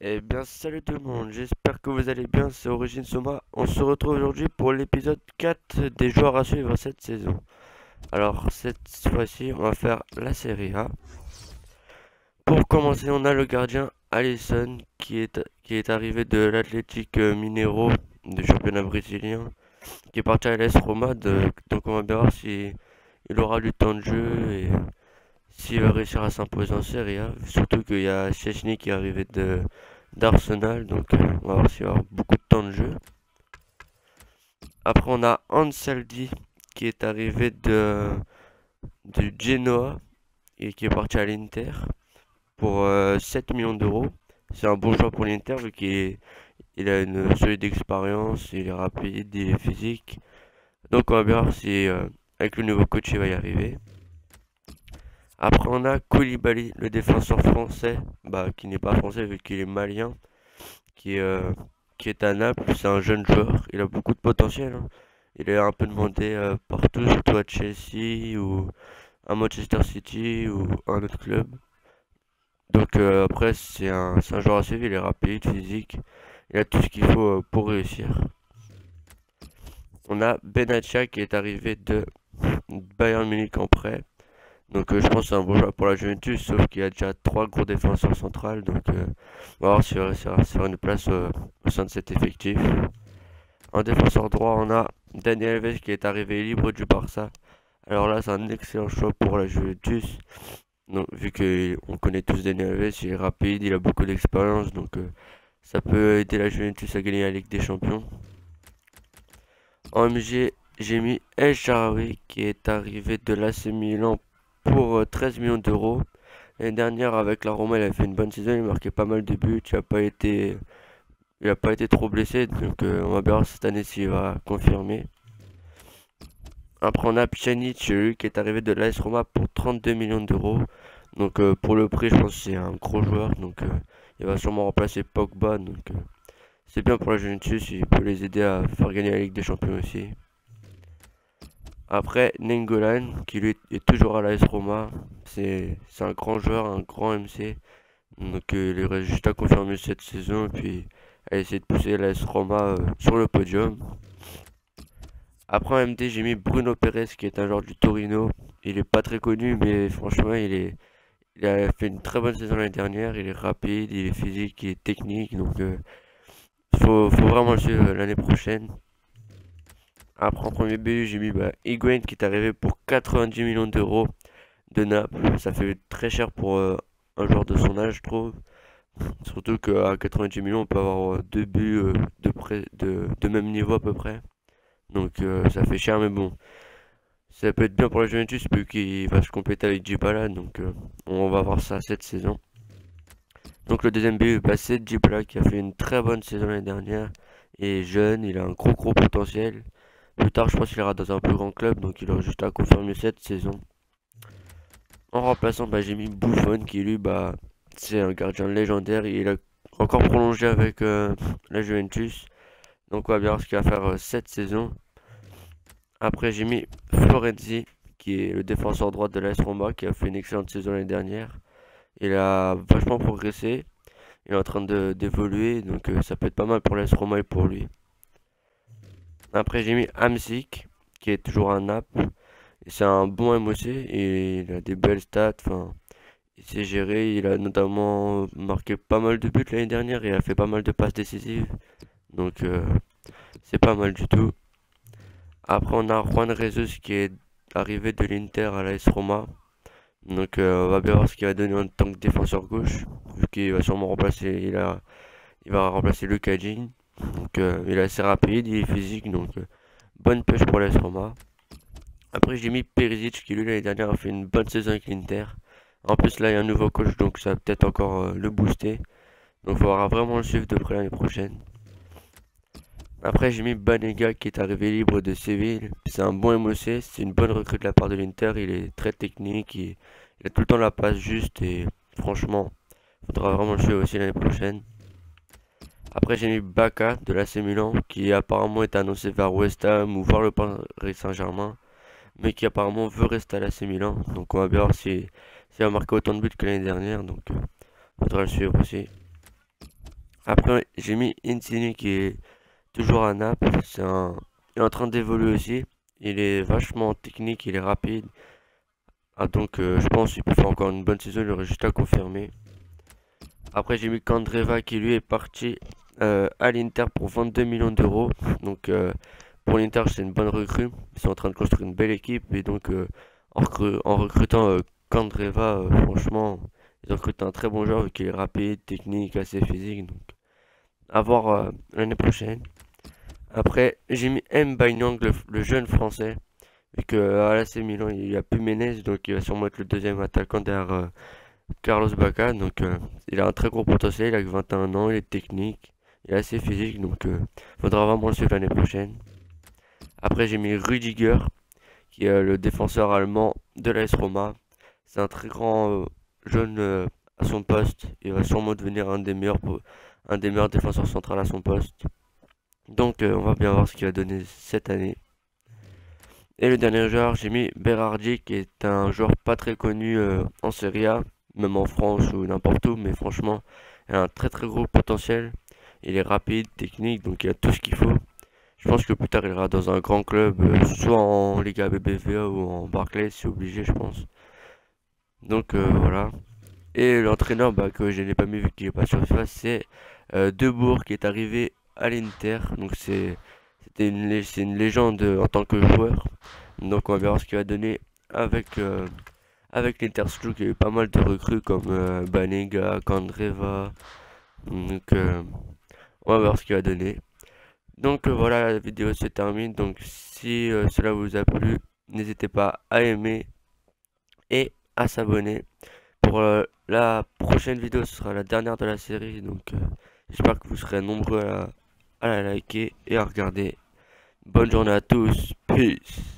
Eh bien, salut tout le monde, j'espère que vous allez bien, c'est Origine Soma. On se retrouve aujourd'hui pour l'épisode 4 des joueurs à suivre cette saison. Alors, cette fois-ci, on va faire la série A. Pour commencer, on a le gardien Alisson qui est arrivé de l'Atlético Mineiro, du championnat brésilien, qui est parti à l'AS Roma. Donc, on va bien voir si il aura du temps de jeu et s'il va réussir à s'imposer en Serie A. Surtout qu'il y a Szczęsny qui est arrivé d'Arsenal, donc on va voir s'il va avoir beaucoup de temps de jeu. Après, on a Ansaldi qui est arrivé de Genoa et qui est parti à l'Inter pour 7 millions d'euros. C'est un bon choix pour l'Inter vu qu'il a une solide expérience, il est rapide, il est physique. Donc on va bien voir si avec le nouveau coach il va y arriver. Après on a Koulibaly, le défenseur français, qui n'est pas français vu qu'il est malien, qui est, euh, qui est à Naples. C'est un jeune joueur, il a beaucoup de potentiel, hein. Il est un peu demandé partout, surtout à Chelsea ou à Manchester City ou un autre club. Donc après, c'est un joueur à suivre, il est rapide, physique, il a tout ce qu'il faut pour réussir. On a Benatia qui est arrivé de Bayern Munich en prêt. Donc je pense que c'est un bon joueur pour la Juventus, sauf qu'il y a déjà trois gros défenseurs centrales. Donc on va voir s'il va réussir à se faire une place au sein de cet effectif. En défenseur droit, on a Daniel Alves qui est arrivé libre du Barça. Alors là, c'est un excellent choix pour la Juventus. Donc, vu qu'on connaît tous Daniel Alves, il est rapide, il a beaucoup d'expérience, donc ça peut aider la Juventus à gagner la Ligue des Champions. En MG, j'ai mis El Shaarawy qui est arrivé de l'AC Milan pour 13 millions d'euros. L'année dernière, avec la Roma, il a fait une bonne saison, il marquait pas mal de buts, il a pas été trop blessé, donc on va bien voir cette année s'il va confirmer. Après, on a Pjanic, lui, qui est arrivé de l'AS Roma pour 32 millions d'euros. Donc, pour le prix, je pense que c'est un gros joueur. Donc, il va sûrement remplacer Pogba. Donc, c'est bien pour la Juventus. Il peut les aider à faire gagner la Ligue des Champions aussi. Après, Nengolan, qui lui est toujours à l'AS Roma. C'est un grand joueur, un grand MC. Donc, il reste juste à confirmer cette saison. Et puis, à essayer de pousser l'AS Roma sur le podium. Après en MD, j'ai mis Bruno Pérez qui est un joueur du Torino. Il est pas très connu, mais franchement, il a fait une très bonne saison l'année dernière. Il est rapide, il est physique, il est technique. Donc, faut vraiment le suivre l'année prochaine. Après, en premier BU, j'ai mis Higuain qui est arrivé pour 90 millions d'euros de Naples. Ça fait très cher pour un joueur de son âge, je trouve. Surtout qu'à 90 millions, on peut avoir deux buts de même niveau à peu près. Donc, ça fait cher, mais bon. Ça peut être bien pour la Juventus vu qu'il va se compléter avec Dybala, donc on va voir ça cette saison. Donc le deuxième but, c'est Dybala qui a fait une très bonne saison l'année dernière. Il est jeune, il a un gros potentiel. Plus tard, je pense qu'il ira dans un plus grand club, donc il aura juste à confirmer cette saison. En remplaçant, j'ai mis Buffon qui lui, c'est un gardien légendaire. Il a encore prolongé avec la Juventus. Donc on va bien voir ce qu'il va faire cette saison. Après, j'ai mis Florenzi, qui est le défenseur droit de l'AS Roma, qui a fait une excellente saison l'année dernière. Il a vachement progressé. Il est en train d'évoluer, donc ça peut être pas mal pour l'AS Roma et pour lui. Après, j'ai mis Hamsik, qui est toujours un Naples. C'est un bon MOC et il a des belles stats. Enfin, il s'est géré. Il a notamment marqué pas mal de buts l'année dernière et il a fait pas mal de passes décisives. Donc, c'est pas mal du tout. Après, on a Juan Jesus qui est arrivé de l'Inter à l'AS Roma. Donc, on va bien voir ce qu'il va donner en tant que défenseur gauche. Vu qu'il va sûrement remplacer, il va remplacer Luka Digne. Donc, il est assez rapide, il est physique. Donc, bonne pêche pour l'AS Roma. Après, j'ai mis Perisic qui, lui, l'année dernière, a fait une bonne saison avec l'Inter. En plus, là, il y a un nouveau coach, donc ça va peut-être encore le booster. Donc, il faudra vraiment le suivre de près l'année prochaine. Après, j'ai mis Banega qui est arrivé libre de Séville. C'est un bon MOC, c'est une bonne recrue de la part de l'Inter. Il est très technique, il a tout le temps la passe juste et franchement, il faudra vraiment le suivre aussi l'année prochaine. Après, j'ai mis Baka de l'AC Milan qui apparemment est annoncé vers West Ham ou voir le Paris Saint-Germain, mais qui apparemment veut rester à l'AC Milan. Donc, on va bien voir si, s'il va marquer autant de buts que l'année dernière. Donc, il faudra le suivre aussi. Après, j'ai mis Insigne qui est toujours à Naples. Il est en train d'évoluer aussi. Il est vachement technique, il est rapide. Ah, donc, je pense qu'il peut faire encore une bonne saison. Il aurait juste à confirmer. Après, j'ai mis Candreva qui lui est parti à l'Inter pour 22 millions d'euros. Donc, pour l'Inter, c'est une bonne recrue. Ils sont en train de construire une belle équipe. Et donc, en recrutant Candreva, franchement, ils ont recruté un très bon joueur qui est rapide, technique, assez physique. Donc, à voir l'année prochaine. Après, j'ai mis M'Banyang, le jeune français. Vu qu'à l'AC Milan, il n'y a plus Menez. Donc, il va sûrement être le deuxième attaquant derrière Carlos Bacca. Donc, il a un très gros potentiel. Il a que 21 ans. Il est technique. Il est assez physique. Donc, faudra vraiment le suivre l'année prochaine. Après, j'ai mis Rüdiger, qui est le défenseur allemand de l'AS Roma. C'est un très grand jeune à son poste. Il va sûrement devenir un des meilleurs défenseurs centrales à son poste. Donc on va bien voir ce qu'il va donner cette année. Et le dernier joueur, j'ai mis Berardi, qui est un joueur pas très connu en Serie A, même en France ou n'importe où, mais franchement, il a un très très gros potentiel. Il est rapide, technique, donc il a tout ce qu'il faut. Je pense que plus tard, il ira dans un grand club, soit en Liga BBVA ou en Barclays, c'est obligé, je pense. Donc voilà. Et l'entraîneur que je n'ai pas mis vu qu'il n'est pas sur FIFA, c'est Debourg qui est arrivé à l'Inter. Donc c'est une légende en tant que joueur. Donc on va voir ce qu'il va donner avec, avec l'Inter. Surtout qu'il y a eu pas mal de recrues comme Banega, Candreva. Donc on va voir ce qu'il va donner. Donc voilà, la vidéo se termine. Donc si cela vous a plu, n'hésitez pas à aimer et à s'abonner. Pour la prochaine vidéo, ce sera la dernière de la série, donc j'espère que vous serez nombreux à la liker et à regarder. Bonne journée à tous, peace.